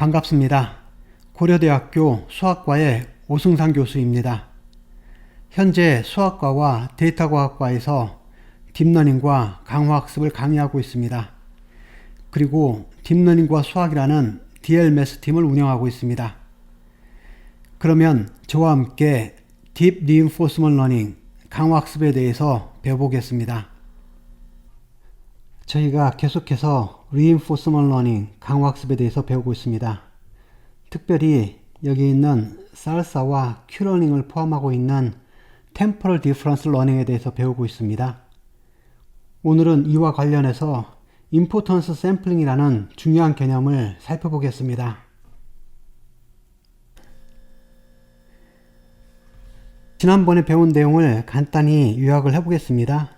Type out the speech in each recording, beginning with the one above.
반갑습니다. 고려대학교 수학과의 오승상 교수입니다. 현재 수학과와 데이터과학과에서 딥러닝과 강화학습을 강의하고 있습니다. 그리고 딥러닝과 수학이라는 DLMS 팀을 운영하고 있습니다. 그러면 저와 함께 Deep Reinforcement Learning, 강화학습에 대해서 배워보겠습니다. 저희가 계속해서 Reinforcement Learning, 강화학습에 대해서 배우고 있습니다. 특별히 여기 있는 SALSA와 Q-Learning을 포함하고 있는 Temporal Difference Learning에 대해서 배우고 있습니다. 오늘은 이와 관련해서 Importance Sampling이라는 중요한 개념을 살펴보겠습니다. 지난번에 배운 내용을 간단히 요약을 해보겠습니다.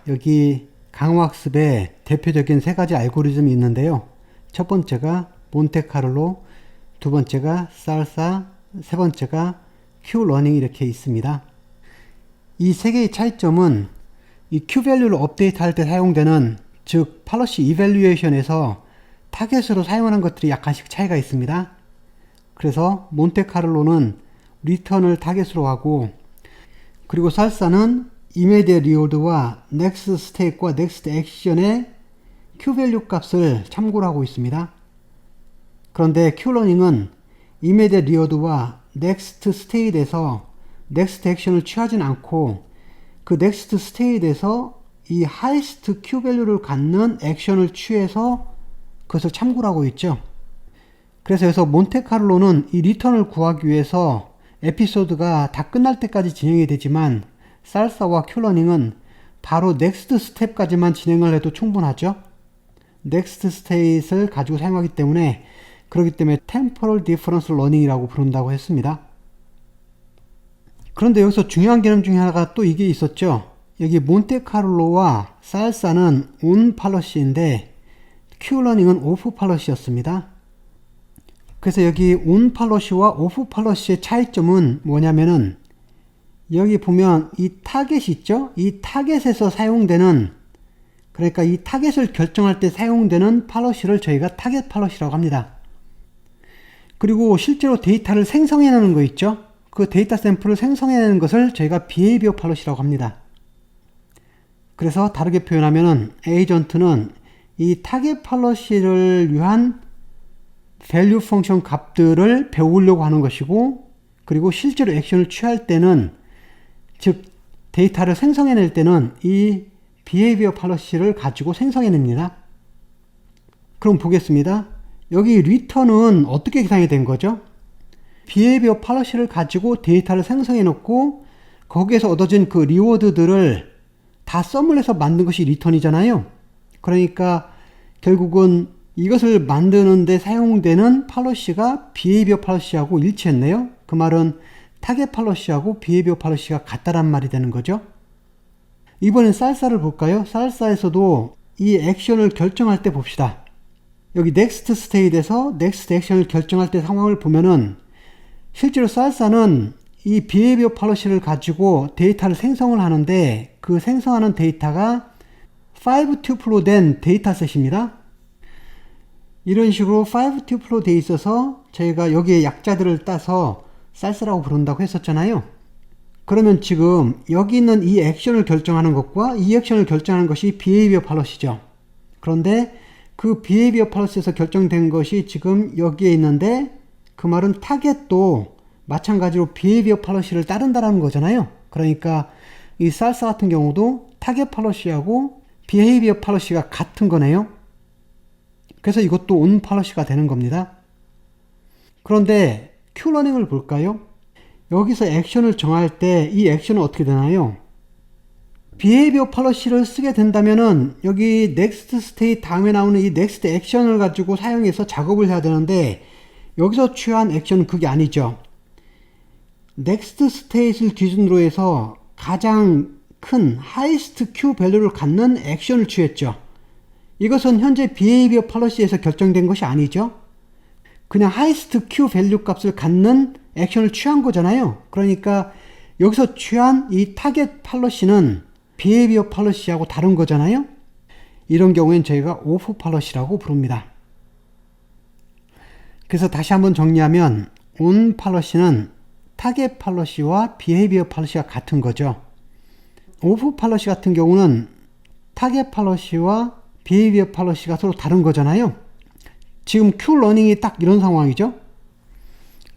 여기 강화학습의 대표적인 세 가지 알고리즘이 있는데요. 첫 번째가 몬테카를로, 두 번째가 살사, 세 번째가 Q-러닝 이렇게 있습니다. 이 세 개의 차이점은 이 Q-밸류를 업데이트할 때 사용되는, 즉 팔러시 이밸류에이션에서 타겟으로 사용하는 것들이 약간씩 차이가 있습니다. 그래서 몬테카를로는 리턴을 타겟으로 하고, 그리고 살사는 이미디엇 리워드와 넥스트 스테이트와 넥스트 액션의 Q-밸류 값을 참고로 하고 있습니다. 그런데 Q-러닝은 이미디엇 리워드와 넥스트 스테이트에서 넥스트 액션을 취하진 않고 그 넥스트 스테이트에서 이 하이스트 Q-밸류를 갖는 액션을 취해서 그것을 참고로 하고 있죠. 그래서 여기서 몬테카를로는 이 리턴을 구하기 위해서 에피소드가 다 끝날 때까지 진행이 되지만 살사와 Q-러닝은 바로 넥스트 스텝까지만 진행을 해도 충분하죠. 넥스트 스테이트를 가지고 사용하기 때문에, 그렇기 때문에 Temporal Difference Learning이라고 부른다고 했습니다. 그런데 여기서 중요한 개념 중에 하나가 또 이게 있었죠. 여기 몬테카를로와 살사는 on 팔러시인데 Q-러닝은 off 팔러시였습니다. 그래서 여기 on 팔러시와 off 팔러시의 차이점은 뭐냐면은, 여기 보면 이 타겟이 있죠? 이 타겟에서 사용되는, 그러니까 이 타겟을 결정할 때 사용되는 팔러시를 저희가 타겟 팔러시라고 합니다. 그리고 실제로 데이터를 생성해내는 거 있죠? 그 데이터 샘플을 생성해내는 것을 저희가 비헤이비어 팔러시라고 합니다. 그래서 다르게 표현하면은 에이전트는 이 타겟 팔러시를 위한 밸류 펑션 값들을 배우려고 하는 것이고, 그리고 실제로 액션을 취할 때는, 즉 데이터를 생성해낼 때는 이 비헤이비어 팔러시를 가지고 생성해냅니다. 그럼 보겠습니다. 여기 리턴은 어떻게 계산이 된 거죠? 비헤이비어 팔러시를 가지고 데이터를 생성해 놓고 거기에서 얻어진 그 리워드들을 다 썸을 해서 만든 것이 리턴이잖아요. 그러니까 결국은 이것을 만드는 데 사용되는 팔러시가 비헤이비어 팔러시하고 일치했네요. 그 말은 타겟 팔러시하고 비헤이비어 팔러시가 같다란 말이 되는 거죠. 이번엔 살사를 볼까요? 살사에서도 이 액션을 결정할 때 봅시다. 여기 넥스트 스테이트에서 넥스트 액션을 결정할 때 상황을 보면은, 실제로 살사는 이 비헤이비어 팔러시를 가지고 데이터를 생성을 하는데, 그 생성하는 데이터가 5튜플로 된 데이터셋입니다. 이런 식으로 5튜플로 돼 있어서 저희가 여기에 약자들을 따서 살사라고 부른다고 했었잖아요. 그러면 지금 여기 있는 이 액션을 결정하는 것과 이 액션을 결정하는 것이 비헤이비어 팔러시죠. 그런데 그 비헤이비어 팔러시에서 결정된 것이 지금 여기에 있는데, 그 말은 타겟도 마찬가지로 비헤이비어 팔러시를 따른다는 거잖아요. 그러니까 이 살사 같은 경우도 타겟 팔러시하고 비헤이비어 팔러시가 같은 거네요. 그래서 이것도 on 팔러시가 되는 겁니다. 그런데 Q-러닝을 볼까요? 여기서 액션을 정할 때 이 액션은 어떻게 되나요? 비헤이비어 팔러시를 쓰게 된다면은 여기 넥스트 스테이트 다음에 나오는 이 넥스트 액션을 가지고 사용해서 작업을 해야 되는데, 여기서 취한 액션은 그게 아니죠. 넥스트 스테이트를 기준으로 해서 가장 큰 하이스트 Q 밸류를 갖는 액션을 취했죠. 이것은 현재 비헤이비어 팔러시에서 결정된 것이 아니죠. 그냥 하이스트 Q 밸류 값을 갖는 액션을 취한 거잖아요. 그러니까 여기서 취한 이 타겟 팔러시는 비헤이비어 팔러시하고 다른 거잖아요. 이런 경우엔 저희가 오프 팔러시라고 부릅니다. 그래서 다시 한번 정리하면 on policy는 타겟 policy와 behavior policy가 같은 거죠. off policy 같은 경우는 타겟 policy와 behavior policy가 서로 다른 거잖아요. 지금 Qlearning이 딱 이런 상황이죠.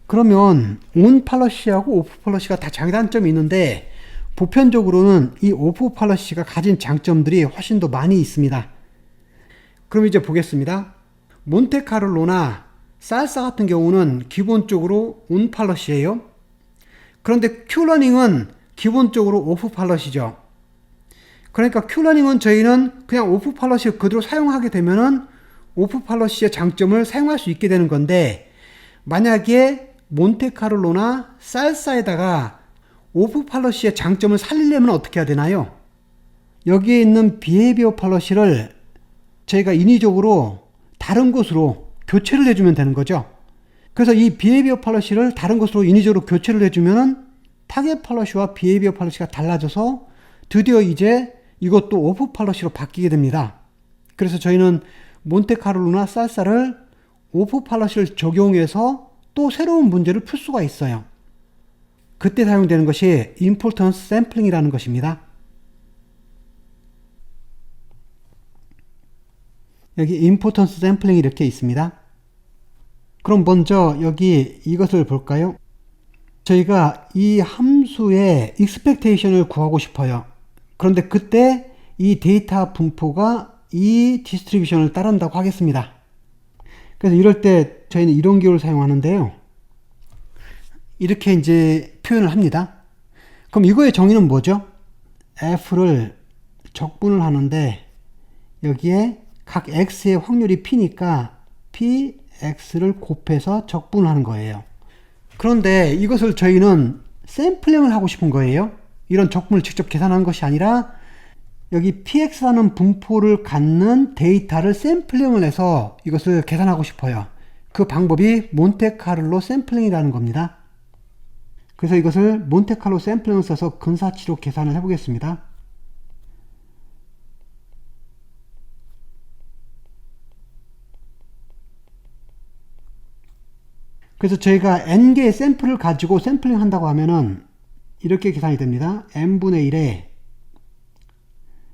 그러면 on policy하고 off policy가 다 장단점이 있는데 보편적으로는 이 off policy가 가진 장점들이 훨씬 더 많이 있습니다. 그럼 이제 보겠습니다. 몬테카를로나 살사 같은 경우는 기본적으로 on policy예요. 그런데 Qlearning은 기본적으로 off policy죠. 그러니까 Qlearning은 저희는 그냥 off policy 그대로 사용하게 되면은 off policy의 장점을 사용할 수 있게 되는 건데, 만약에 몬테카를로나 살사에다가 오프 팔러시의 장점을 살리려면 어떻게 해야 되나요? 여기에 있는 비헤이비어 팔러시를 저희가 인위적으로 다른 곳으로 교체를 해주면 되는 거죠. 그래서 이 비헤이비어 팔러시를 다른 곳으로 인위적으로 교체를 해주면은 타겟 팔러시와 비헤이비어 팔러시가 달라져서 드디어 이제 이것도 오프 팔러시로 바뀌게 됩니다. 그래서 저희는 몬테카를로나 살사를 오프 팔러시를 적용해서 또 새로운 문제를 풀 수가 있어요. 그때 사용되는 것이 importance sampling이라는 것입니다. 여기 importance sampling 이렇게 있습니다. 그럼 먼저 여기 이것을 볼까요? 저희가 이 함수의 expectation을 구하고 싶어요. 그런데 그때 이 데이터 분포가 이 디스트리뷰션을 따른다고 하겠습니다. 그래서 이럴 때 저희는 이런 기호를 사용하는데요. 이렇게 이제 표현을 합니다. 그럼 이거의 정의는 뭐죠? f를 적분을 하는데 여기에 각 x의 확률이 p니까 px를 곱해서 적분을 하는 거예요. 그런데 이것을 저희는 샘플링을 하고 싶은 거예요. 이런 적분을 직접 계산한 것이 아니라 여기 px라는 분포를 갖는 데이터를 샘플링을 해서 이것을 계산하고 싶어요. 그 방법이 몬테카를로 샘플링이라는 겁니다. 그래서 이것을 몬테카를로 샘플링을 써서 근사치로 계산을 해보겠습니다. 그래서 저희가 n개의 샘플을 가지고 샘플링 한다고 하면은 이렇게 계산이 됩니다. n분의 1에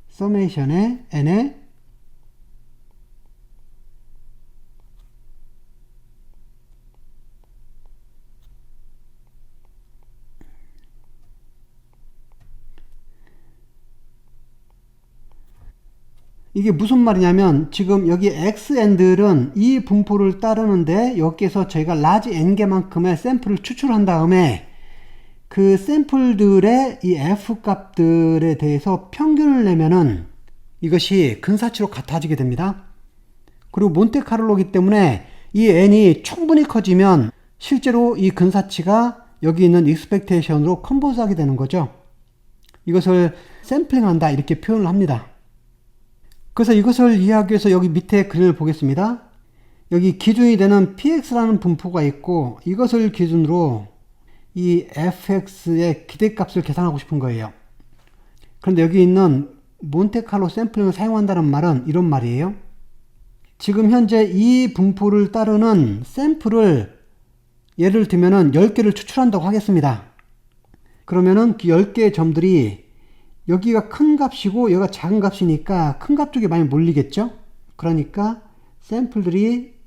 서메이션에 n에 이게 무슨 말이냐면 지금 여기 xn들은 이 분포를 따르는데 여기에서 저희가 large n개만큼의 샘플을 추출한 다음에 그 샘플들의 이 f 값들에 대해서 평균을 내면은 이것이 근사치로 같아지게 됩니다. 그리고 몬테카를로이기 때문에 이 n이 충분히 커지면 실제로 이 근사치가 여기 있는 expectation으로 컨버스하게 되는 거죠. 이것을 샘플링한다 이렇게 표현을 합니다. 그래서 이것을 이해하기 위해서 여기 밑에 그림을 보겠습니다. 여기 기준이 되는 px라는 분포가 있고 이것을 기준으로 이 fx의 기대값을 계산하고 싶은 거예요. 그런데 여기 있는 몬테카를로 샘플링을 사용한다는 말은 이런 말이에요. 지금 현재 이 분포를 따르는 샘플을 예를 들면은 10개를 추출한다고 하겠습니다. 그러면은 그 10개의 점들이 여기가 큰 값이고 여기가 작은 값이니까 큰 값 쪽에 많이 몰리겠죠? 그러니까 샘플들이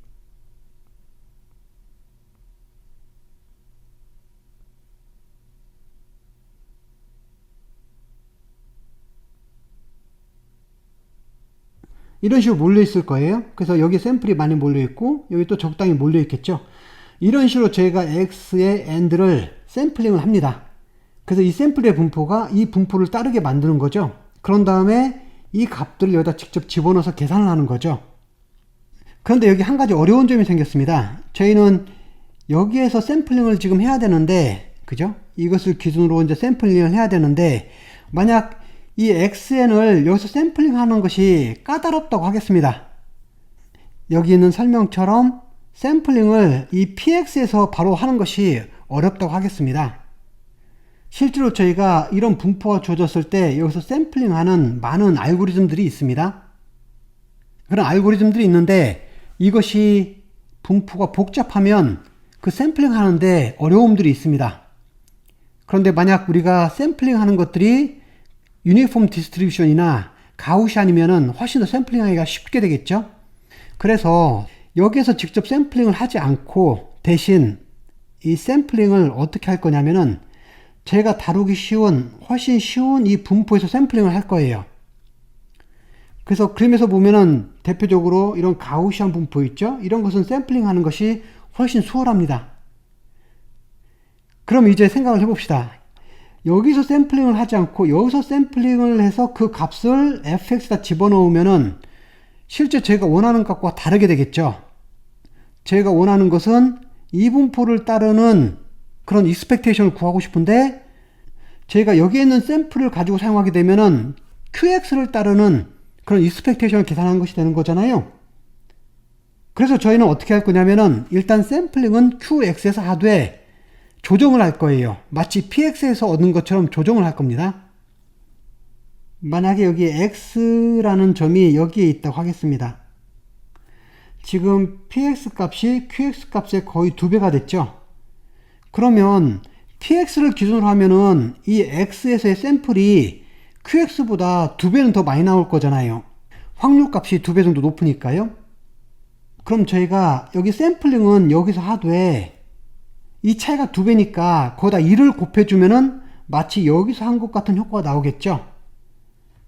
이런 식으로 몰려 있을 거예요. 그래서 여기 샘플이 많이 몰려 있고 여기 또 적당히 몰려 있겠죠. 이런 식으로 저희가 x의 n들을 샘플링을 합니다. 그래서 이 샘플의 분포가 이 분포를 따르게 만드는 거죠. 그런 다음에 이 값들을 여기다 직접 집어넣어서 계산을 하는 거죠. 그런데 여기 한 가지 어려운 점이 생겼습니다. 저희는 여기에서 샘플링을 지금 해야 되는데, 그죠? 이것을 기준으로 이제 샘플링을 해야 되는데, 만약 이 xn을 여기서 샘플링 하는 것이 까다롭다고 하겠습니다. 여기 있는 설명처럼 샘플링을 이 px에서 바로 하는 것이 어렵다고 하겠습니다. 실제로 저희가 이런 분포가 주어졌을 때 여기서 샘플링하는 많은 알고리즘들이 있습니다. 그런 알고리즘들이 있는데 이것이 분포가 복잡하면 그 샘플링 하는데 어려움들이 있습니다. 그런데 만약 우리가 샘플링 하는 것들이 유니폼 디스트리뷰션이나 가우시안이면은 훨씬 더 샘플링 하기가 쉽게 되겠죠. 그래서 여기에서 직접 샘플링을 하지 않고 대신 이 샘플링을 어떻게 할 거냐면은 제가 다루기 쉬운, 훨씬 쉬운 이 분포에서 샘플링을 할 거예요. 그래서 그림에서 보면은 대표적으로 이런 가우시안 분포 있죠? 이런 것은 샘플링 하는 것이 훨씬 수월합니다. 그럼 이제 생각을 해봅시다. 여기서 샘플링을 하지 않고 여기서 샘플링을 해서 그 값을 fx에다 집어넣으면은 실제 제가 원하는 값과 다르게 되겠죠. 제가 원하는 것은 이 분포를 따르는 그런 익스펙테이션을 구하고 싶은데 제가 여기에 있는 샘플을 가지고 사용하게 되면은 qx를 따르는 그런 익스펙테이션을 계산하는 것이 되는 거잖아요. 그래서 저희는 어떻게 할 거냐면은 일단 샘플링은 qx에서 하되 조정을 할 거예요. 마치 px에서 얻은 것처럼 조정을 할 겁니다. 만약에 여기 x라는 점이 여기에 있다고 하겠습니다. 지금 px 값이 qx 값의 거의 2배가 됐죠. 그러면 px를 기준으로 하면은 이 x에서의 샘플이 qx보다 2배는 더 많이 나올 거잖아요. 확률 값이 2배 정도 높으니까요. 그럼 저희가 여기 샘플링은 여기서 하되 이 차이가 2배니까 거기다 1을 곱해주면은 마치 여기서 한 것 같은 효과가 나오겠죠.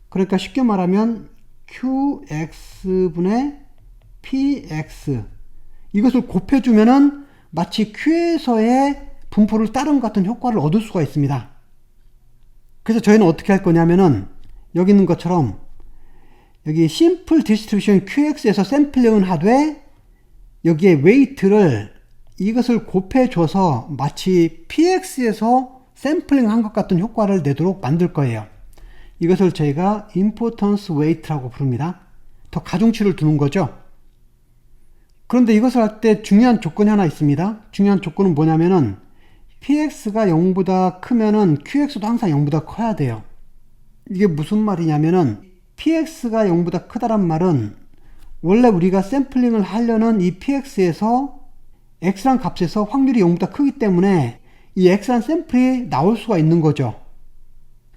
그러니까 쉽게 말하면 qx분의 px 이것을 곱해주면은 마치 q에서의 분포를 따른 것 같은 효과를 얻을 수가 있습니다. 그래서 저희는 어떻게 할 거냐면은 여기 있는 것처럼 여기 심플 디스트리뷰션 qx에서 샘플링을 하되 여기에 웨이트를 이것을 곱해줘서 마치 px에서 샘플링 한 것 같은 효과를 내도록 만들 거예요. 이것을 저희가 importance weight라고 부릅니다. 더 가중치를 두는 거죠. 그런데 이것을 할 때 중요한 조건이 하나 있습니다. 중요한 조건은 뭐냐면은 px가 0보다 크면은 qx도 항상 0보다 커야 돼요. 이게 무슨 말이냐면은 px가 0보다 크다란 말은 원래 우리가 샘플링을 하려는 이 px에서 x란 값에서 확률이 0보다 크기 때문에 이 x란 샘플이 나올 수가 있는 거죠.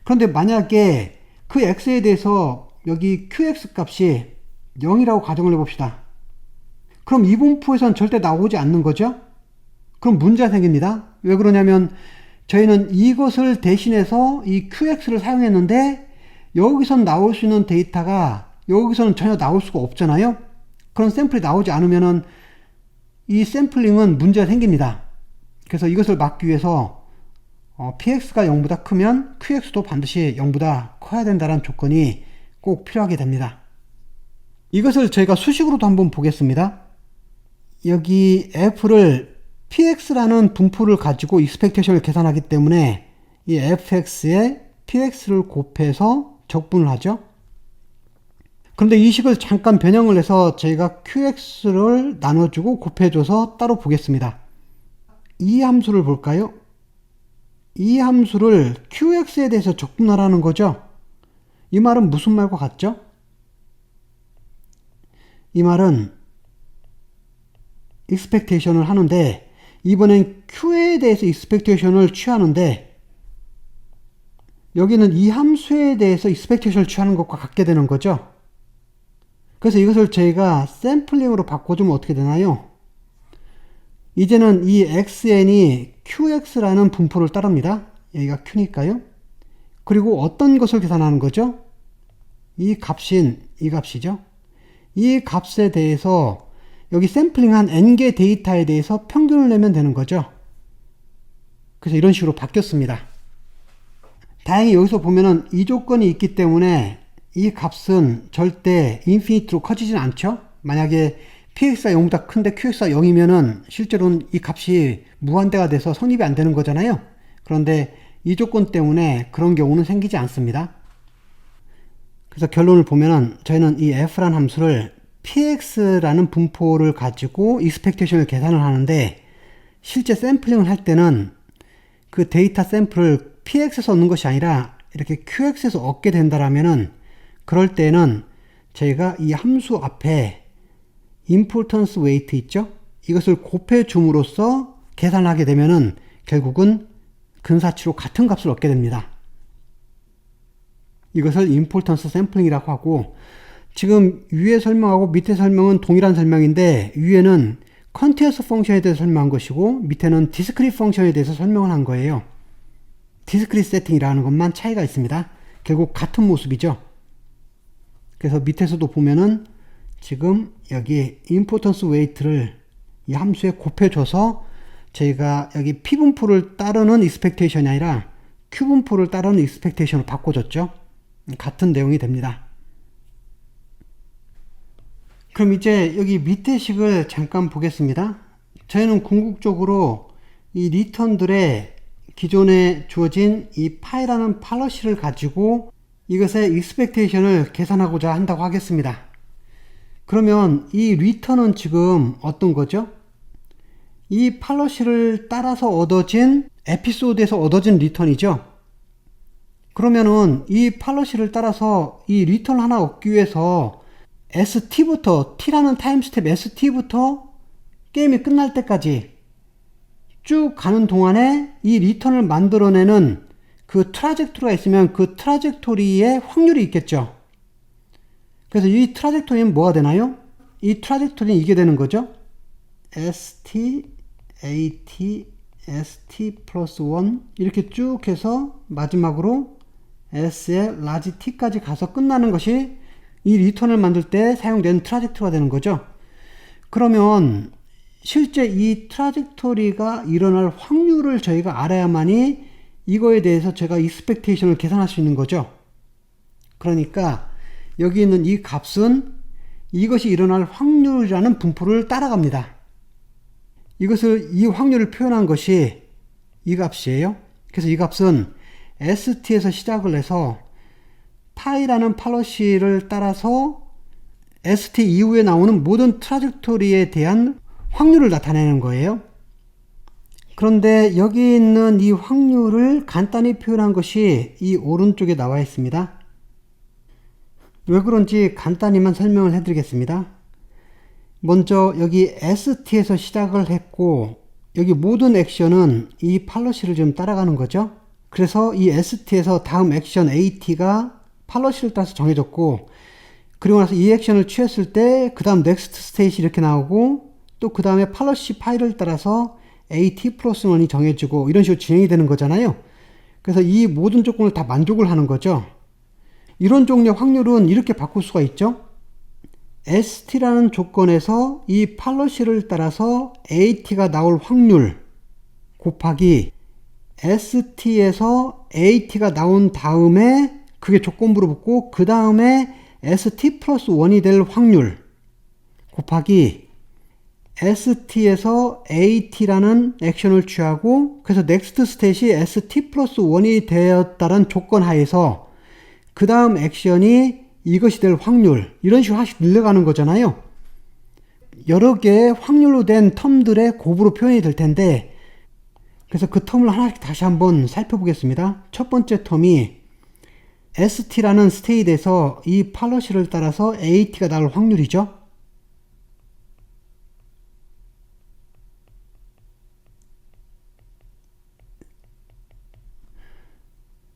그런데 만약에 그 x에 대해서 여기 qx 값이 0이라고 가정을 해봅시다. 그럼 이 분포에서는 절대 나오지 않는 거죠. 그럼 문제가 생깁니다. 왜 그러냐면 저희는 이것을 대신해서 이 qx를 사용했는데 여기선 나올 수 있는 데이터가 여기서는 전혀 나올 수가 없잖아요. 그런 샘플이 나오지 않으면은 이 샘플링은 문제가 생깁니다. 그래서 이것을 막기 위해서 px가 0보다 크면 qx도 반드시 0보다 커야 된다는 조건이 꼭 필요하게 됩니다. 이것을 저희가 수식으로도 한번 보겠습니다. 여기 f를 px라는 분포를 가지고 익스펙테이션을 계산하기 때문에 이 fx에 px를 곱해서 적분을 하죠. 그런데 이 식을 잠깐 변형을 해서 저희가 qx를 나눠주고 곱해줘서 따로 보겠습니다. 이 함수를 볼까요? 이 함수를 qx에 대해서 적분하라는 거죠. 이 말은 무슨 말과 같죠? 이 말은 익스펙테이션을 하는데 이번엔 q에 대해서 익스펙테이션을 취하는데 여기는 이 함수에 대해서 익스펙테이션을 취하는 것과 같게 되는 거죠. 그래서 이것을 저희가 샘플링으로 바꿔주면 어떻게 되나요? 이제는 이 xn이 qx라는 분포를 따릅니다. 여기가 q니까요. 그리고 어떤 것을 계산하는 거죠? 이 값인 이 값이죠. 이 값에 대해서 여기 샘플링한 n개 데이터에 대해서 평균을 내면 되는 거죠. 그래서 이런 식으로 바뀌었습니다. 다행히 여기서 보면은 이 조건이 있기 때문에 이 값은 절대 인피니트로 커지진 않죠. 만약에 px가 0보다 큰데 qx가 0이면은 실제로는 이 값이 무한대가 돼서 성립이 안 되는 거잖아요. 그런데 이 조건 때문에 그런 경우는 생기지 않습니다. 그래서 결론을 보면은 저희는 이 f라는 함수를 px라는 분포를 가지고 익스펙테이션을 계산을 하는데 실제 샘플링을 할 때는 그 데이터 샘플을 px에서 얻는 것이 아니라 이렇게 qx에서 얻게 된다라면은 그럴 때는 저희가 이 함수 앞에 importance weight 있죠? 이것을 곱해 줌으로써 계산하게 되면은 결국은 근사치로 같은 값을 얻게 됩니다. 이것을 임포턴스 샘플링이라고 하고, 지금 위에 설명하고 밑에 설명은 동일한 설명인데 위에는 컨티뉴어스 펑션에 대해서 설명한 것이고 밑에는 디스크릿 펑션에 대해서 설명을 한 거예요. 디스크릿 세팅이라는 것만 차이가 있습니다. 결국 같은 모습이죠. 그래서 밑에서도 보면은 지금 여기 임포턴스 웨이트를 이 함수에 곱해줘서 저희가 여기 P분포를 따르는 익스펙테이션이 아니라 Q분포를 따르는 익스펙테이션으로 바꿔줬죠. 같은 내용이 됩니다. 그럼 이제 여기 밑에 식을 잠깐 보겠습니다. 저희는 궁극적으로 이 리턴들의 기존에 주어진 이 파이라는 팔러시를 가지고 이것의 익스펙테이션을 계산하고자 한다고 하겠습니다. 그러면 이 리턴은 지금 어떤 거죠? 이 팔러시를 따라서 얻어진 에피소드에서 얻어진 리턴이죠. 그러면은 이 팔러시를 따라서 이 리턴 하나 얻기 위해서 ST부터, T라는 타임 스텝 ST부터 게임이 끝날 때까지 쭉 가는 동안에 이 리턴을 만들어내는 그 트라젝토리가 있으면 그 트라젝토리의 확률이 있겠죠. 그래서 이 트라젝토리는 뭐가 되나요? 이 트라젝토리는 이게 되는 거죠. ST, AT, ST 플러스 1 이렇게 쭉 해서 마지막으로 S의 라지 T까지 가서 끝나는 것이 이 리턴을 만들 때 사용되는 트라젝토리가 되는 거죠. 그러면 실제 이 트라젝토리가 일어날 확률을 저희가 알아야만이 이거에 대해서 제가 익스펙테이션을 계산할 수 있는 거죠. 그러니까 여기 있는 이 값은 이것이 일어날 확률이라는 분포를 따라갑니다. 이 확률을 표현한 것이 이 값이에요. 그래서 이 값은 ST에서 시작을 해서 파이라는 팔러시를 따라서 ST 이후에 나오는 모든 트라젝토리에 대한 확률을 나타내는 거예요. 그런데 여기 있는 이 확률을 간단히 표현한 것이 이 오른쪽에 나와 있습니다. 왜 그런지 간단히만 설명을 해드리겠습니다. 먼저 여기 ST에서 시작을 했고 여기 모든 액션은 이 팔러시를 좀 따라가는 거죠. 그래서 이 ST에서 다음 액션 AT가 팔러시를 따라서 정해졌고, 그리고 나서 이 액션을 취했을 때 그 다음 넥스트 스테이시 이렇게 나오고, 또 그 다음에 팔러시 파이를 따라서 AT 플러스 1이 정해지고 이런 식으로 진행이 되는 거잖아요. 그래서 이 모든 조건을 다 만족을 하는 거죠. 이런 종류의 확률은 이렇게 바꿀 수가 있죠. ST라는 조건에서 이 팔러시를 따라서 AT가 나올 확률 곱하기 ST에서 AT가 나온 다음에 그게 조건부로 붙고 그 다음에 ST 플러스 1이 될 확률 곱하기 ST에서 AT라는 액션을 취하고 그래서 넥스트 스테이시 ST 플러스 1이 되었다는 조건 하에서 그 다음 액션이 이것이 될 확률, 이런 식으로 하나씩 늘려가는 거잖아요. 여러 개의 확률로 된 텀들의 곱으로 표현이 될 텐데, 그래서 그 텀을 하나씩 다시 한번 살펴보겠습니다. 첫 번째 텀이 ST라는 스테이트에서 이 팔러시를 따라서 AT가 나올 확률이죠.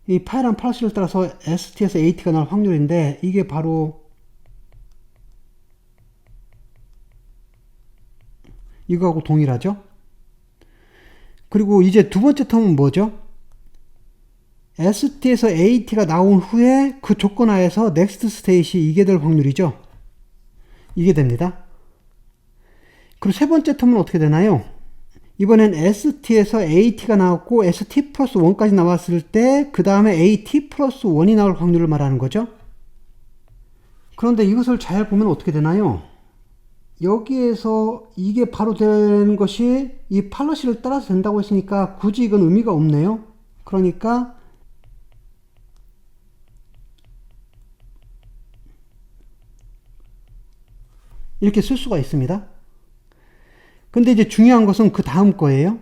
이 파이란 팔러시를 따라서 ST에서 AT가 나올 확률인데 이게 바로 이거하고 동일하죠. 그리고 이제 두 번째 텀은 뭐죠? ST에서 AT가 나온 후에 그 조건 하에서 넥스트 스테이시 이게 될 확률이죠. 이게 됩니다. 그리고 세 번째 텀은 어떻게 되나요? 이번엔 ST에서 AT가 나왔고 ST 플러스 1까지 나왔을 때 그 다음에 AT 플러스 1이 나올 확률을 말하는 거죠. 그런데 이것을 잘 보면 어떻게 되나요? 여기에서 이게 바로 되는 것이 이 팔러시를 따라서 된다고 했으니까 굳이 이건 의미가 없네요. 그러니까 이렇게 쓸 수가 있습니다. 근데 이제 중요한 것은 그 다음 거예요.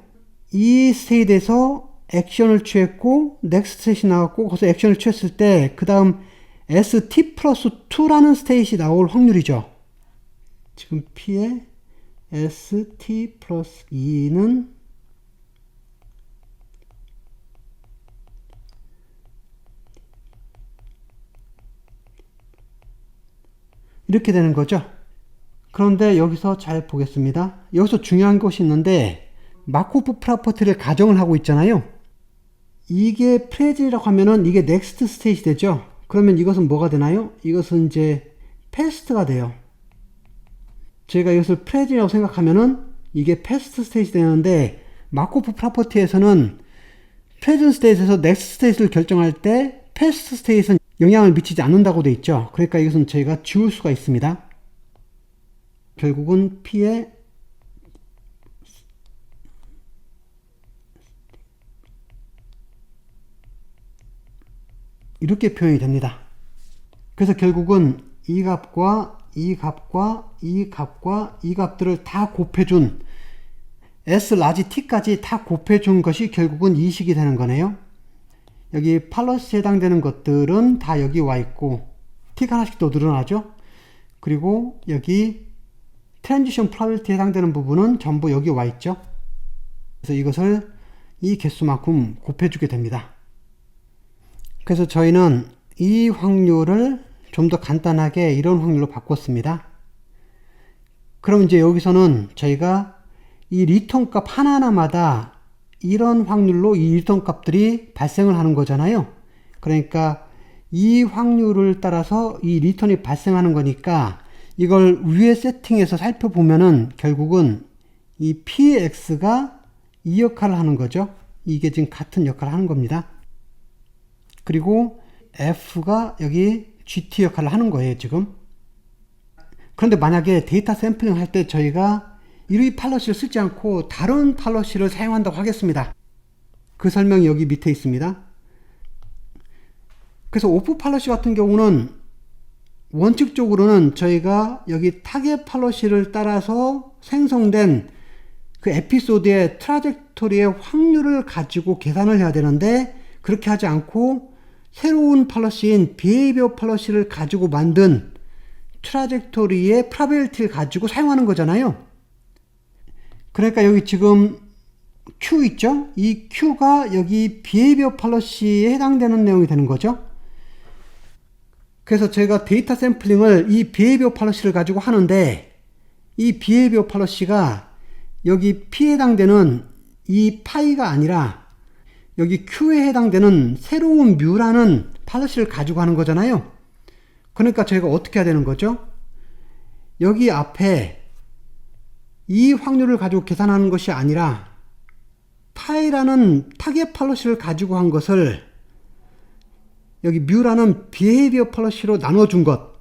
이 스테이트에서 액션을 취했고 넥스트 스테이트 나왔고 거기서 액션을 취했을 때 그 다음 ST 플러스 2라는 스테이트 나올 확률이죠. 지금 P에 st 플러스 2는 이렇게 되는 거죠. 그런데 여기서 잘 보겠습니다. 여기서 중요한 것이 있는데 마코프 프로퍼티를 가정을 하고 있잖아요. 이게 프레젠이라고 하면은 이게 넥스트 스테이지 되죠. 그러면 이것은 뭐가 되나요? 이것은 이제 패스트가 돼요. 제가 이것을 프레젠이라고 생각하면은 이게 패스트 스테이지 되는데 마코프 프로퍼티에서는 프레젠 스테이지에서 넥스트 스테이지를 결정할 때 패스트 스테이지는 영향을 미치지 않는다고 되어 있죠. 그러니까 이것은 저희가 지울 수가 있습니다. 결국은 P의 이렇게 표현이 됩니다. 그래서 결국은 이 값과 이 값과 이 값과 이 값들을 다 곱해준 S 라지 T까지 다 곱해준 것이 결국은 이 식이 되는 거네요. 여기 팔러스에 해당되는 것들은 다 여기 와 있고 T가 하나씩 더 늘어나죠. 그리고 여기 트랜지션 프로바빌티에 해당되는 부분은 전부 여기 와 있죠. 그래서 이것을 이 개수만큼 곱해주게 됩니다. 그래서 저희는 이 확률을 좀 더 간단하게 이런 확률로 바꿨습니다. 그럼 이제 여기서는 저희가 이 리턴 값 하나하나마다 이런 확률로 이 리턴 값들이 발생을 하는 거잖아요. 그러니까 이 확률을 따라서 이 리턴이 발생하는 거니까 이걸 위에 세팅해서 살펴보면은 결국은 이 px가 이 역할을 하는 거죠. 이게 지금 같은 역할을 하는 겁니다. 그리고 f가 여기 gt 역할을 하는 거예요, 지금. 그런데 만약에 데이터 샘플링 할 때 저희가 이 팔러시를 쓰지 않고 다른 팔러시를 사용한다고 하겠습니다. 그 설명이 여기 밑에 있습니다. 그래서 오프 팔러시 같은 경우는 원칙적으로는 저희가 여기 타겟 팔러시를 따라서 생성된 그 에피소드의 트라젝토리의 확률을 가지고 계산을 해야 되는데 그렇게 하지 않고 새로운 팔러시인 비헤이비어 팔러시를 가지고 만든 트라젝토리의 프로바빌티를 가지고 사용하는 거잖아요. 그러니까 여기 지금 Q 있죠? 이 Q가 여기 비헤이비어 팔러시에 해당되는 내용이 되는 거죠. 그래서 제가 데이터 샘플링을 이 비헤이비어 팔러시를 가지고 하는데 이 비헤이비어 팔러시가 여기 P에 해당되는 이 파이가 아니라 여기 Q에 해당되는 새로운 뮤라는 팔러시를 가지고 하는 거잖아요. 그러니까 저희가 어떻게 해야 되는 거죠? 여기 앞에 이 확률을 가지고 계산하는 것이 아니라 파이라는 타겟 팔러시를 가지고 한 것을 여기 뮤라는 비헤이비어 팔러시로 나눠준 것.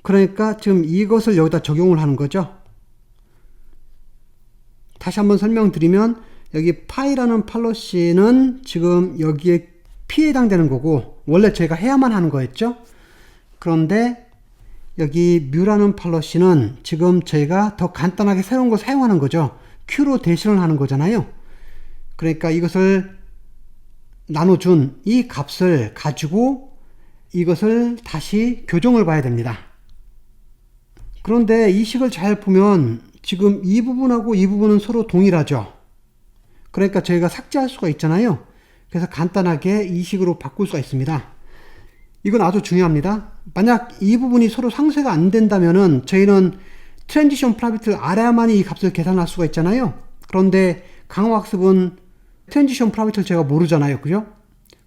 그러니까 지금 이것을 여기다 적용을 하는 거죠. 다시 한번 설명드리면 여기 파이라는 팔러시는 지금 여기에 P에 해당되는 거고 원래 저희가 해야만 하는 거였죠. 그런데 여기 뮤라는 팔러시는 지금 저희가 더 간단하게 새로운 걸 사용하는 거죠. Q로 대신을 하는 거잖아요. 그러니까 이것을 나눠준 이 값을 가지고 이것을 다시 교정을 봐야 됩니다. 그런데 이 식을 잘 보면 지금 이 부분하고 이 부분은 서로 동일하죠. 그러니까 저희가 삭제할 수가 있잖아요. 그래서 간단하게 이 식으로 바꿀 수가 있습니다. 이건 아주 중요합니다. 만약 이 부분이 서로 상쇄가 안 된다면은 저희는 트랜지션 프로바빌티를 알아야만이 이 값을 계산할 수가 있잖아요. 그런데 강화학습은 트랜지션 프로바빌티를 제가 모르잖아요. 그죠?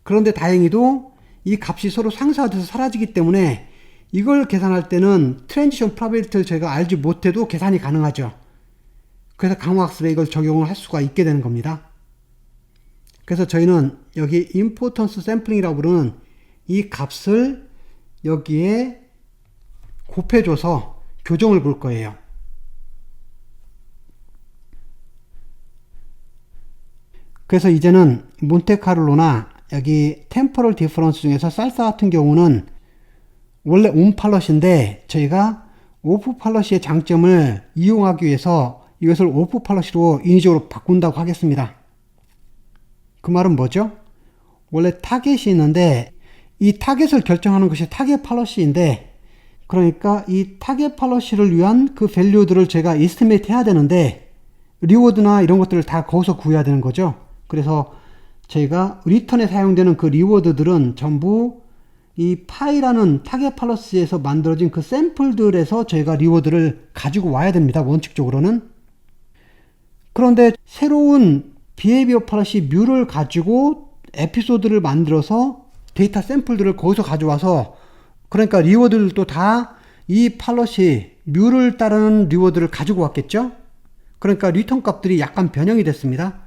그런데 다행히도 이 값이 서로 상쇄가 돼서 사라지기 때문에 이걸 계산할 때는 트랜지션 프로바빌티를 제가 알지 못해도 계산이 가능하죠. 그래서 강화학습에 이걸 적용을 할 수가 있게 되는 겁니다. 그래서 저희는 여기 임포턴스 샘플링이라고 부르는 이 값을 여기에 곱해줘서 교정을 볼 거예요. 그래서 이제는 몬테카를로나 여기 템포럴 디퍼런스 중에서 쌀사 같은 경우는 원래 온 팔러시인데 저희가 오프 팔러시의 장점을 이용하기 위해서 이것을 오프 팔러시로 인위적으로 바꾼다고 하겠습니다. 그 말은 뭐죠? 원래 타겟이 있는데 이 타겟을 결정하는 것이 타겟 팔러시인데 그러니까 이 타겟 팔러시를 위한 그 밸류들을 제가 이스티메이트 해야 되는데 리워드나 이런 것들을 다 거기서 구해야 되는 거죠. 그래서 저희가 리턴에 사용되는 그 리워드들은 전부 이 파이라는 타겟 팔러시에서 만들어진 그 샘플들에서 저희가 리워드를 가지고 와야 됩니다. 원칙적으로는. 그런데 새로운 비헤이비어 팔러시 뮤를 가지고 에피소드를 만들어서 데이터 샘플들을 거기서 가져와서 그러니까 리워드들도 다 이 팔러시 뮤를 따르는 리워드를 가지고 왔겠죠. 그러니까 리턴 값들이 약간 변형이 됐습니다.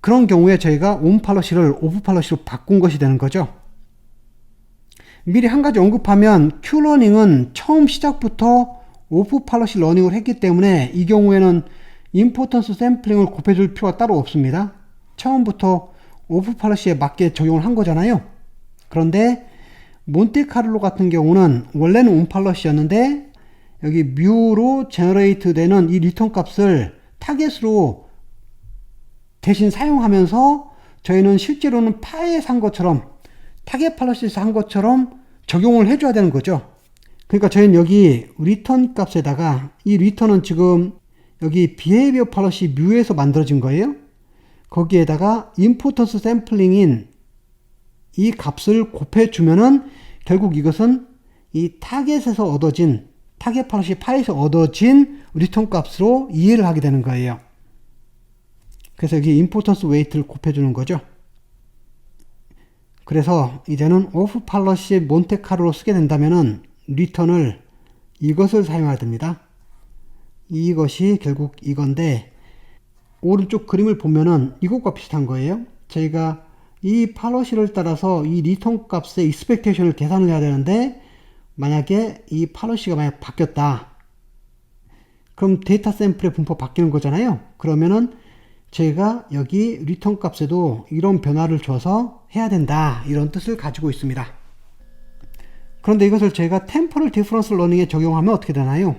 그런 경우에 저희가 온 팔러시를 오프 팔러시로 바꾼 것이 되는 거죠. 미리 한 가지 언급하면 Q러닝은 처음 시작부터 오프 팔러시 러닝을 했기 때문에 이 경우에는 임포턴스 샘플링을 곱해줄 필요가 따로 없습니다. 처음부터 오프 팔러시에 맞게 적용을 한 거잖아요. 그런데 몬테카를로 같은 경우는 원래는 온 팔러시였는데 여기 뮤로 제너레이트 되는 이 리턴 값을 타겟으로 대신 사용하면서 저희는 실제로는 파이에서 한 것처럼 타겟 팔러시에서 한 것처럼 적용을 해줘야 되는 거죠. 그러니까 저희는 여기 리턴 값에다가 이 리턴은 지금 여기 비헤이비어 팔러시 뮤에서 만들어진 거예요. 거기에다가 임포턴스 샘플링인 이 값을 곱해주면은 결국 이것은 이 타겟에서 얻어진 타겟 팔러시 파이에서 얻어진 리턴 값으로 이해를 하게 되는 거예요. 그래서 여기 임포턴스 웨이트를 곱해주는 거죠. 그래서 이제는 오프 팔러시 몬테카를로 쓰게 된다면은 리턴을 이것을 사용해야 됩니다. 이것이 결국 이건데 오른쪽 그림을 보면은 이것과 비슷한 거예요. 저희가 이 팔러시를 따라서 이 리턴 값의 익스펙테이션을 계산을 해야 되는데 만약에 이 팔러시가 만약 바뀌었다. 그럼 데이터 샘플의 분포 바뀌는 거잖아요. 그러면은 저희가 여기 리턴 값에도 이런 변화를 줘서 해야 된다. 이런 뜻을 가지고 있습니다. 그런데 이것을 저희가 템포럴 디퍼런스 러닝에 적용하면 어떻게 되나요?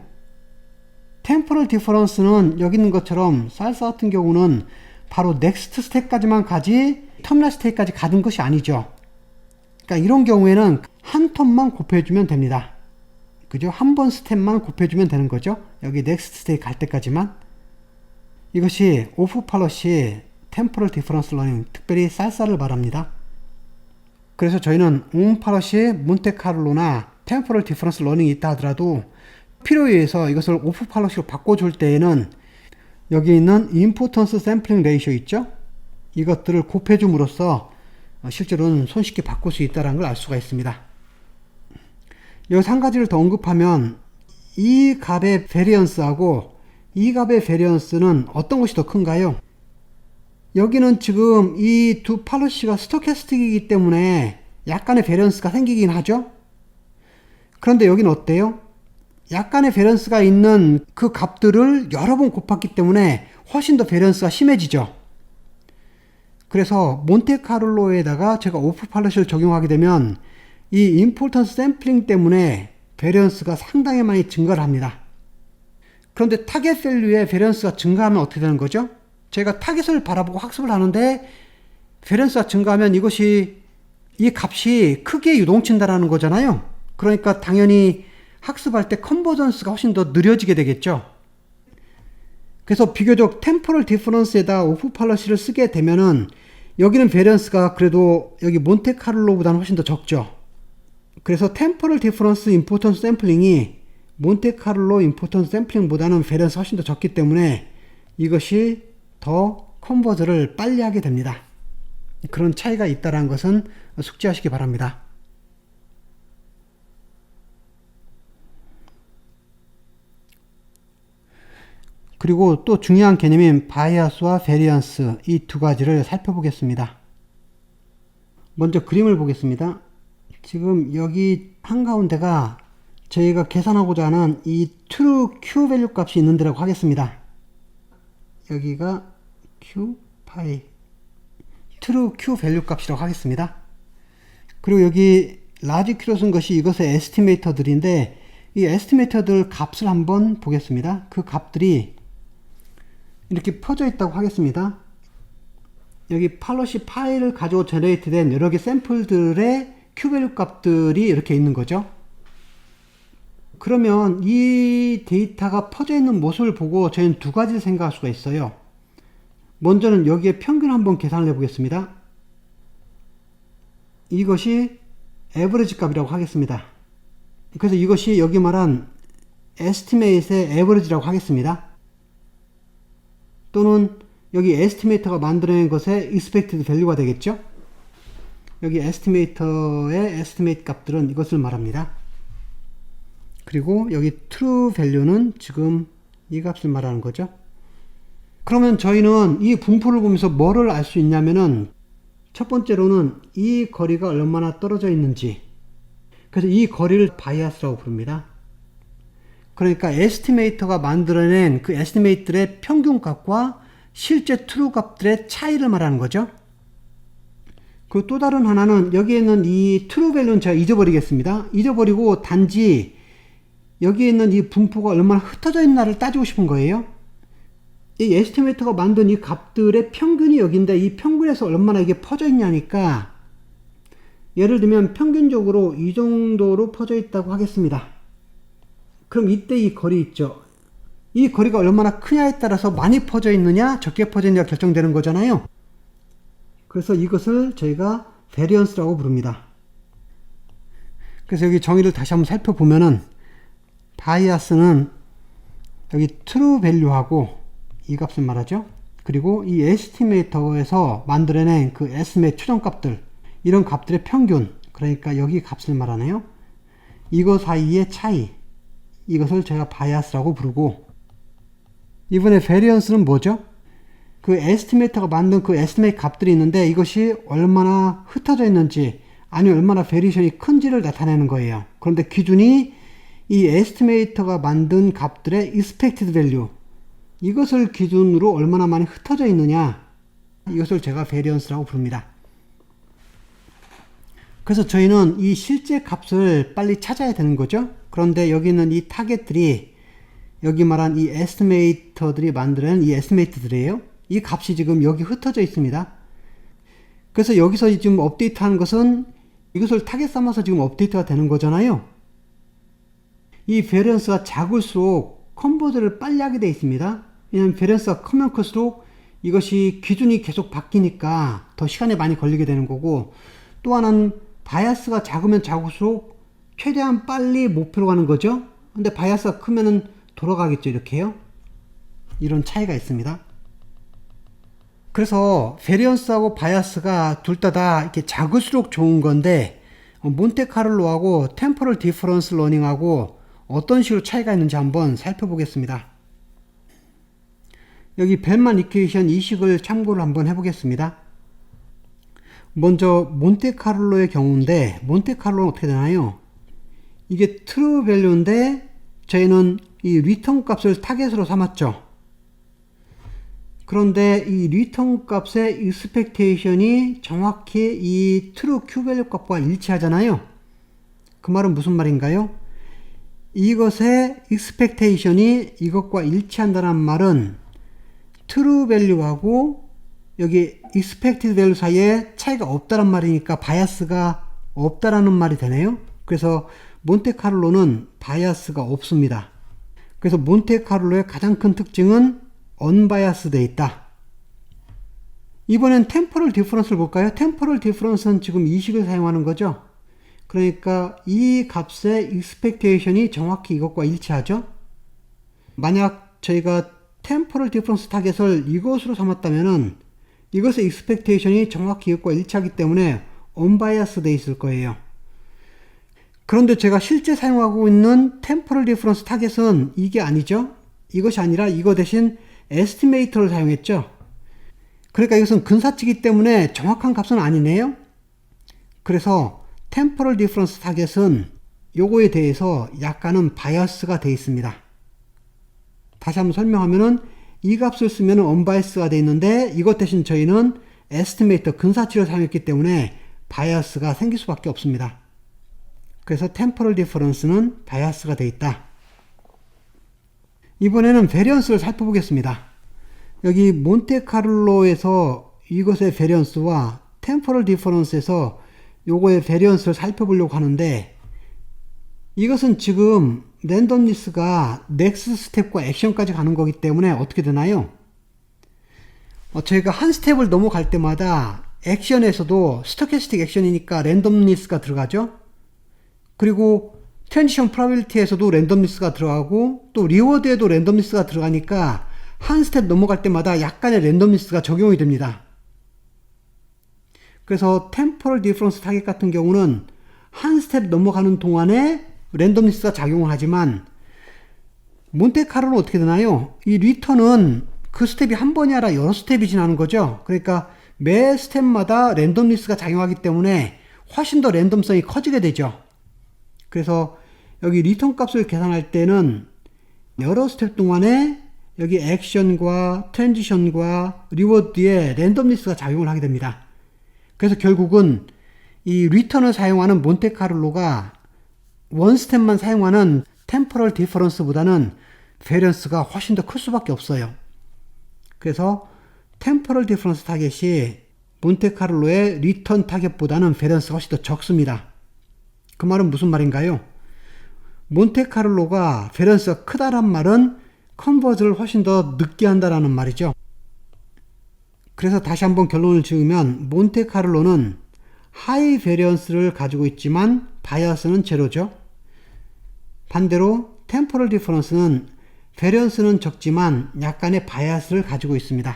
템포럴 디퍼런스는 여기 있는 것처럼 살사 같은 경우는 바로 넥스트 스텝까지만 가지 터미널 스테이트까지 가는 것이 아니죠. 그러니까 이런 경우에는 한 텀만 곱해주면 됩니다. 그죠? 한 번 스텝만 곱해주면 되는 거죠. 여기 넥스트 스테이트 갈 때까지만. 이것이 오프 팔러시 템포럴 디퍼런스 러닝, 특별히 살사를 말합니다. 그래서 저희는 온 팔러시 몬테카를로나 템포럴 디퍼런스 러닝이 있다 하더라도 필요에 의해서 이것을 오프 팔러시로 바꿔줄 때에는 여기 있는 임포턴스 샘플링 레이쇼 있죠? 이것들을 곱해줌으로써 실제로는 손쉽게 바꿀 수 있다는 걸 알 수가 있습니다. 여기서 한 가지를 더 언급하면 이 값의 베리언스하고 이 값의 베리언스는 어떤 것이 더 큰가요? 여기는 지금 이 두 팔러시가 스토캐스틱이기 때문에 약간의 베리언스가 생기긴 하죠? 그런데 여기는 어때요? 약간의 베리언스가 있는 그 값들을 여러 번 곱했기 때문에 훨씬 더 베리언스가 심해지죠. 그래서 몬테카를로에다가 제가 오프 팔러시를 적용하게 되면 이 임포턴스 샘플링 때문에 베리언스가 상당히 많이 증가를 합니다. 그런데 타겟 밸류의 베리언스가 증가하면 어떻게 되는 거죠? 제가 타겟을 바라보고 학습을 하는데 베리언스가 증가하면 이것이 이 값이 크게 유동친다라는 거잖아요. 그러니까 당연히 학습할 때 컨버전스가 훨씬 더 느려지게 되겠죠. 그래서 비교적 템포럴 디퍼런스에다 오프 팔러시를 쓰게 되면은 여기는 베리언스가 그래도 여기 몬테카를로보다는 훨씬 더 적죠. 그래서 템포럴 디퍼런스 임포턴스 샘플링이 몬테카를로 임포턴스 샘플링보다는 베리언스가 훨씬 더 적기 때문에 이것이 더 컨버전을 빨리 하게 됩니다. 그런 차이가 있다는 것은 숙지하시기 바랍니다. 그리고 또 중요한 개념인 바이아스와 베리언스, 이 두 가지를 살펴보겠습니다. 먼저 그림을 보겠습니다. 지금 여기 한가운데가 저희가 계산하고자 하는 이 true q 밸류 값이 있는 데라고 하겠습니다. 여기가 q 파이 true q 밸류 값이라고 하겠습니다. 그리고 여기 large q로 쓴 것이 이것의 에스티메이터들인데 이 에스티메이터들 값을 한번 보겠습니다. 그 값들이 이렇게 퍼져 있다고 하겠습니다. 여기 팔러시 파일을 가지고 제너레이트 된 여러 개 샘플들의 Q밸류 값들이 이렇게 있는 거죠. 그러면 이 데이터가 퍼져 있는 모습을 보고 저희는 두 가지를 생각할 수가 있어요. 먼저는 여기에 평균 한번 계산을 해보겠습니다. 이것이 에버리지 값이라고 하겠습니다. 그래서 이것이 여기 말한 에스티메이트의 에버리지라고 하겠습니다. 또는 여기 에스티메이터가 만들어낸 것의 expected value가 되겠죠. 여기 에스티메이터의 에스티메이트 값들은 이것을 말합니다. 그리고 여기 true value는 지금 이 값을 말하는 거죠. 그러면 저희는 이 분포를 보면서 뭐를 알 수 있냐면은 첫 번째로는 이 거리가 얼마나 떨어져 있는지, 그래서 이 거리를 바이아스라고 부릅니다. 그러니까 에스티메이터가 만들어낸 그 에스티메이트의 평균 값과 실제 트루 값들의 차이를 말하는 거죠. 그 또 다른 하나는 여기에 있는 이 트루 밸류는 제가 잊어버리겠습니다. 잊어버리고 단지 여기에 있는 이 분포가 얼마나 흩어져 있나를 따지고 싶은 거예요. 이 에스티메이터가 만든 이 값들의 평균이 여기인데 이 평균에서 얼마나 이게 퍼져 있냐니까, 예를 들면 평균적으로 이 정도로 퍼져 있다고 하겠습니다. 그럼 이때 이 거리 있죠. 이 거리가 얼마나 크냐에 따라서 많이 퍼져 있느냐 적게 퍼져 있느냐가 결정되는 거잖아요. 그래서 이것을 저희가 베리언스라고 부릅니다. 그래서 여기 정의를 다시 한번 살펴보면은 바이아스는 여기 트루 밸류하고 이 값을 말하죠. 그리고 이 에스티메이터에서 만들어낸 그 에스티메이트 추정값들, 이런 값들의 평균, 그러니까 여기 값을 말하네요. 이거 사이의 차이, 이것을 제가 바이아스라고 부르고, 이번에 베리언스는 뭐죠? 그 에스티메이터가 만든 그 에스티메이트 값들이 있는데 이것이 얼마나 흩어져 있는지 아니면 얼마나 베리에이션이 큰지를 나타내는 거예요. 그런데 기준이 이 에스티메이터가 만든 값들의 expected value, 이것을 기준으로 얼마나 많이 흩어져 있느냐, 이것을 제가 베리언스라고 부릅니다. 그래서 저희는 이 실제 값을 빨리 찾아야 되는 거죠. 그런데 여기 있는 이 타겟들이 여기 말한 이 에스티메이터들이 만드는 이 에스티메이트들이에요. 이 값이 지금 여기 흩어져 있습니다. 그래서 여기서 지금 업데이트 하는 것은 이것을 타겟 삼아서 지금 업데이트가 되는 거잖아요. 이 베리언스가 작을수록 컨버전을 빨리 하게 되어 있습니다. 왜냐하면 베리언스가 크면 클수록 이것이 기준이 계속 바뀌니까 더 시간이 많이 걸리게 되는 거고, 또 하나는 바이아스가 작으면 작을수록 최대한 빨리 목표로 가는 거죠. 근데 바이아스가 크면은 돌아가겠죠. 이렇게요. 이런 차이가 있습니다. 그래서 베리언스하고 바이아스가 둘 다 이렇게 작을수록 좋은 건데, 몬테카를로하고 템포럴 디퍼런스 러닝하고 어떤 식으로 차이가 있는지 한번 살펴보겠습니다. 여기 벨만 이퀘이션 이 식을 참고를 한번 해보겠습니다. 먼저 몬테카를로의 경우인데, 몬테카를로는 어떻게 되나요? 이게 트루 밸류인데 저희는 이 리턴 값을 타겟으로 삼았죠. 그런데 이 리턴 값의 expectation이 정확히 이 true q value 값과 일치하잖아요. 그 말은 무슨 말인가요? 이것의 expectation이 이것과 일치한다는 말은 true value하고 여기 expected value 사이에 차이가 없다는 말이니까 바이아스가 없다라는 말이 되네요. 그래서 몬테카를로는 바이아스가 없습니다. 그래서 몬테카를로의 가장 큰 특징은 언바이아스 돼 있다. 이번엔 템포럴 디퍼런스를 볼까요? 템포럴 디퍼런스는 지금 이 식을 사용하는 거죠. 그러니까 이 값의 expectation이 정확히 이것과 일치하죠. 만약 저희가 템포럴 디퍼런스 타겟을 이것으로 삼았다면은 이것의 expectation이 정확히 이것과 일치하기 때문에 언바이아스 돼 있을 거예요. 그런데 제가 실제 사용하고 있는 템포럴 디퍼런스 타겟은 이게 아니죠. 이것이 아니라 이거 대신 에스티메이터를 사용했죠. 그러니까 이것은 근사치기 때문에 정확한 값은 아니네요. 그래서 템포럴 디퍼런스 타겟은 요거에 대해서 약간은 바이어스가 되어 있습니다. 다시 한번 설명하면은 이 값을 쓰면 언바이어스가 되어 있는데 이것 대신 저희는 에스티메이터 근사치를 사용했기 때문에 바이어스가 생길 수밖에 없습니다. 그래서 템포럴 디퍼런스는 바이어스가 되어 있다. 이번에는 베리언스를 살펴보겠습니다. 여기 몬테카를로에서 이것의 베리언스와 템포럴 디퍼런스에서 요거의 베리언스를 살펴보려고 하는데, 이것은 지금 랜덤리스가 넥스트 스텝과 액션까지 가는 거기 때문에 어떻게 되나요? 저희가 한 스텝을 넘어갈 때마다 액션에서도 스토캐스틱 액션이니까 랜덤리스가 들어가죠. 그리고 트랜지션 프로바빌리티에서도 랜덤리스가 들어가고 또 리워드에도 랜덤리스가 들어가니까 한 스텝 넘어갈 때마다 약간의 랜덤리스가 적용이 됩니다. 그래서 템포럴 디퍼런스 타겟 같은 경우는 한 스텝 넘어가는 동안에 랜덤리스가 작용을 하지만 몬테카를로는 어떻게 되나요? 이 리턴은 그 스텝이 한 번이 아니라 여러 스텝이 지나는 거죠. 그러니까 매 스텝마다 랜덤리스가 작용하기 때문에 훨씬 더 랜덤성이 커지게 되죠. 그래서 여기 리턴 값을 계산할 때는 여러 스텝 동안에 여기 액션과 트랜지션과 리워드에 랜덤리스가 작용을 하게 됩니다. 그래서 결국은 이 리턴을 사용하는 몬테카를로가 원 스텝만 사용하는 템포럴 디퍼런스보다는 베리언스가 훨씬 더 클 수밖에 없어요. 그래서 템포럴 디퍼런스 타겟이 몬테카를로의 리턴 타겟보다는 베리언스가 훨씬 더 적습니다. 그 말은 무슨 말인가요? 몬테카를로가 베리언스가 크다란 말은 컨버즈를 훨씬 더 늦게 한다라는 말이죠. 그래서 다시 한번 결론을 지으면 몬테카를로는 하이 베리언스를 가지고 있지만 바이어스는 제로죠. 반대로 템포럴 디퍼런스는 베리언스는 적지만 약간의 바이어스를 가지고 있습니다.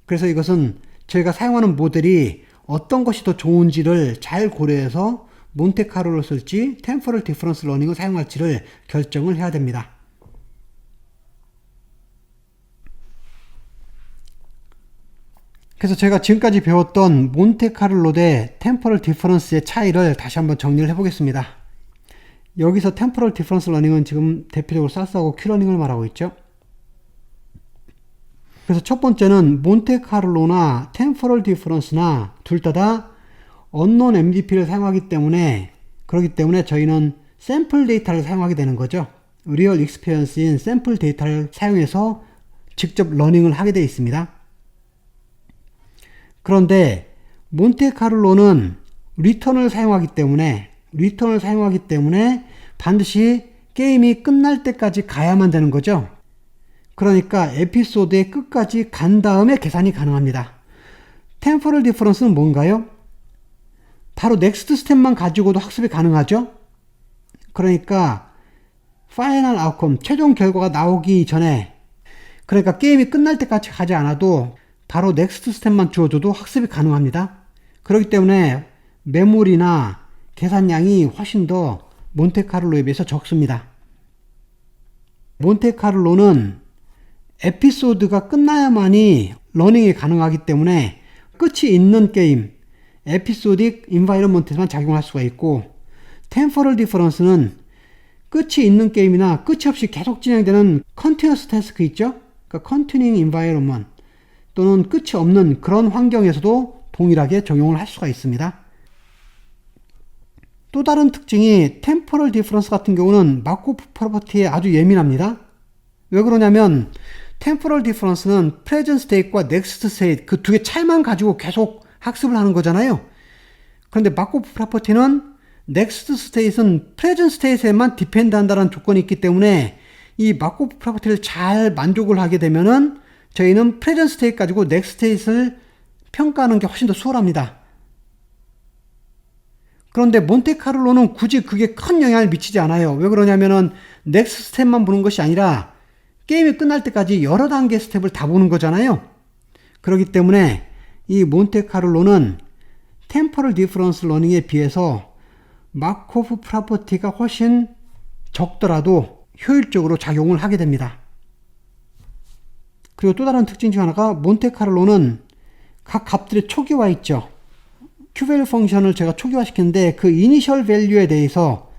그래서 이것은 저희가 사용하는 모델이 어떤 것이 더 좋은지를 잘 고려해서 몬테카를로를 쓸지 템포럴 디퍼런스 러닝을 사용할지를 결정을 해야 됩니다. 그래서 제가 지금까지 배웠던 몬테카를로 대 템포럴 디퍼런스의 차이를 다시 한번 정리를 해보겠습니다. 여기서 템포럴 디퍼런스 러닝은 지금 대표적으로 쌀싸하고 큐러닝을 말하고 있죠. 그래서 첫 번째는 몬테카를로나 템포럴 디퍼런스나 둘 다 언논 MDP를 사용하기 때문에 그렇기 때문에 저희는 샘플 데이터를 사용하게 되는 거죠. 리얼 익스피리언스인 샘플 데이터를 사용해서 직접 러닝을 하게 되어 있습니다. 그런데 몬테카를로는 리턴을 사용하기 때문에 반드시 게임이 끝날 때까지 가야만 되는 거죠. 그러니까 에피소드의 끝까지 간 다음에 계산이 가능합니다. 템포럴 디퍼런스는 뭔가요? 바로 넥스트 스텝만 가지고도 학습이 가능하죠. 그러니까 파이널 아웃컴, 최종 결과가 나오기 전에, 그러니까 게임이 끝날 때까지 가지 않아도 바로 넥스트 스텝만 주어줘도 학습이 가능합니다. 그렇기 때문에 메모리나 계산량이 훨씬 더 몬테카를로에 비해서 적습니다. 몬테카를로는 에피소드가 끝나야만이 러닝이 가능하기 때문에 끝이 있는 게임, 에피소딕 인바이러먼트에만 작용할 수가 있고, 템포럴 디퍼런스는 끝이 있는 게임이나 끝이 없이 계속 진행되는 컨티너스 태스크 있죠? 그러니까 컨티닝 인바이러먼트 또는 끝이 없는 그런 환경에서도 동일하게 적용을 할 수가 있습니다. 또 다른 특징이 템포럴 디퍼런스 같은 경우는 마코프 프로퍼티에 아주 예민합니다. 왜 그러냐면 템포럴 디퍼런스는 프레젠트 스테이트과 넥스트 스테이트 그 두 개 차이만 가지고 계속 학습을 하는 거잖아요. 그런데 마코프 프로퍼티는 넥스트 스테이트는 프레젠트 스테이트에만 디펜드 한다는 조건이 있기 때문에 이 마코프 프로퍼티를 잘 만족을 하게 되면은 저희는 프레젠트 스테이트 가지고 넥스트 스테이트를 평가하는 게 훨씬 더 수월합니다. 그런데 몬테카를로는 굳이 그게 큰 영향을 미치지 않아요. 왜 그러냐면은 넥스트 스텝만 보는 것이 아니라 게임이 끝날 때까지 여러 단계 스텝을 다 보는 거잖아요. 그렇기 때문에 이 몬테카를로는 템포럴 디퍼런스 러닝에 비해서 마코프 프로퍼티가 훨씬 적더라도 효율적으로 작용을 하게 됩니다. 그리고 또 다른 특징 중 하나가 몬테카를로는 각 값들의 초기화 있죠. Q밸류 펑션을 제가 초기화시켰는데 그 이니셜 밸류에 대해서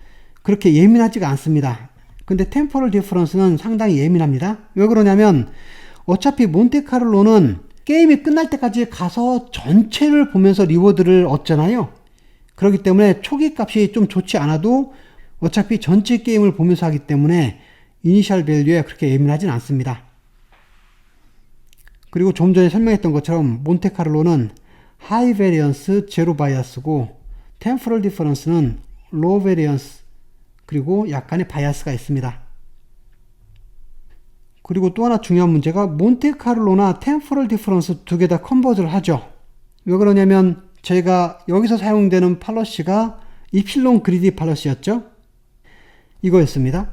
그렇게 예민하지가 않습니다. 근데 템포럴 디퍼런스는 상당히 예민합니다. 왜 그러냐면 어차피 몬테카를로는 게임이 끝날 때까지 가서 전체를 보면서 리워드를 얻잖아요. 그렇기 때문에 초기 값이 좀 좋지 않아도 어차피 전체 게임을 보면서 하기 때문에 이니셜 밸류에 그렇게 예민하진 않습니다. 그리고 좀 전에 설명했던 것처럼 몬테카를로는 하이 베리언스 제로 바이어스고 템포럴 디퍼런스는 로우 베리언스 그리고 약간의 바이아스가 있습니다. 그리고 또 하나 중요한 문제가 몬테카를로나 템포럴 디퍼런스 두 개 다 컨버즈를 하죠. 왜 그러냐면 저희가 여기서 사용되는 팔러시가 이필론 그리디 팔러시였죠. 이거였습니다.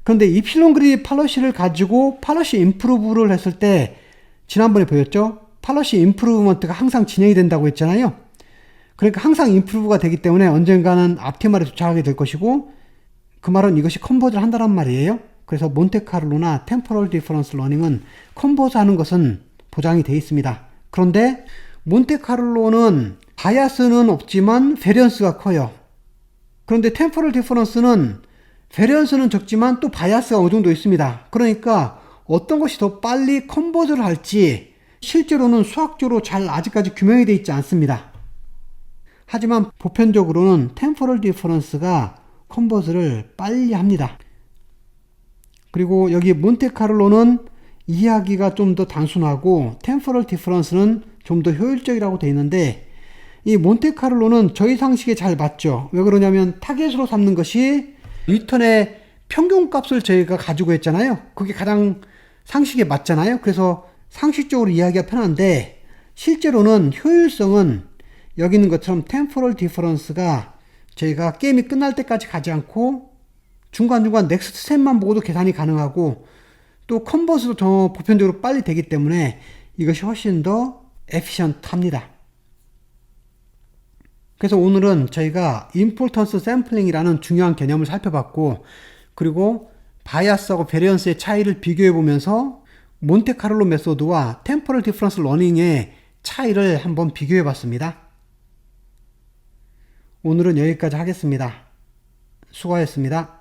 그런데 이필론 그리디 팔러시를 가지고 팔러시 임프루브를 했을 때 지난번에 보였죠. 팔러시 임프루브먼트가 항상 진행이 된다고 했잖아요. 그러니까 항상 임프루브가 되기 때문에 언젠가는 앞티말에 도착하게 될 것이고, 그 말은 이것이 컨버즈를 한다는 말이에요. 그래서 몬테카를로나 템포럴 디퍼런스 러닝은 컨버즈 하는 것은 보장이 되어 있습니다. 그런데 몬테카를로는 바이아스는 없지만 베리언스가 커요. 그런데 템포럴 디퍼런스는 베리언스는 적지만 또 바이아스가 어느 정도 있습니다. 그러니까 어떤 것이 더 빨리 컨버즈를 할지 실제로는 수학적으로 잘 아직까지 규명이 되어 있지 않습니다. 하지만 보편적으로는 템포럴 디퍼런스가 컨버즈를 빨리 합니다. 그리고 여기 몬테카를로는 이해하기가 좀 더 단순하고 템포럴 디퍼런스는 좀 더 효율적이라고 되어 있는데, 이 몬테카를로는 저희 상식에 잘 맞죠. 왜 그러냐면 타겟으로 삼는 것이 뉴턴의 평균값을 저희가 가지고 했잖아요. 그게 가장 상식에 맞잖아요. 그래서 상식적으로 이해하기가 편한데, 실제로는 효율성은 여기 있는 것처럼 템포럴 디퍼런스가 저희가 게임이 끝날 때까지 가지 않고 중간중간 넥스트 스텝만 보고도 계산이 가능하고, 또 컨버스도 더 보편적으로 빨리 되기 때문에 이것이 훨씬 더 에피션트합니다. 그래서 오늘은 저희가 임포턴스 샘플링이라는 중요한 개념을 살펴봤고, 그리고 바이아스하고 베리언스의 차이를 비교해 보면서 몬테카를로 메소드와 템포럴 디퍼런스 러닝의 차이를 한번 비교해 봤습니다. 오늘은 여기까지 하겠습니다. 수고하셨습니다.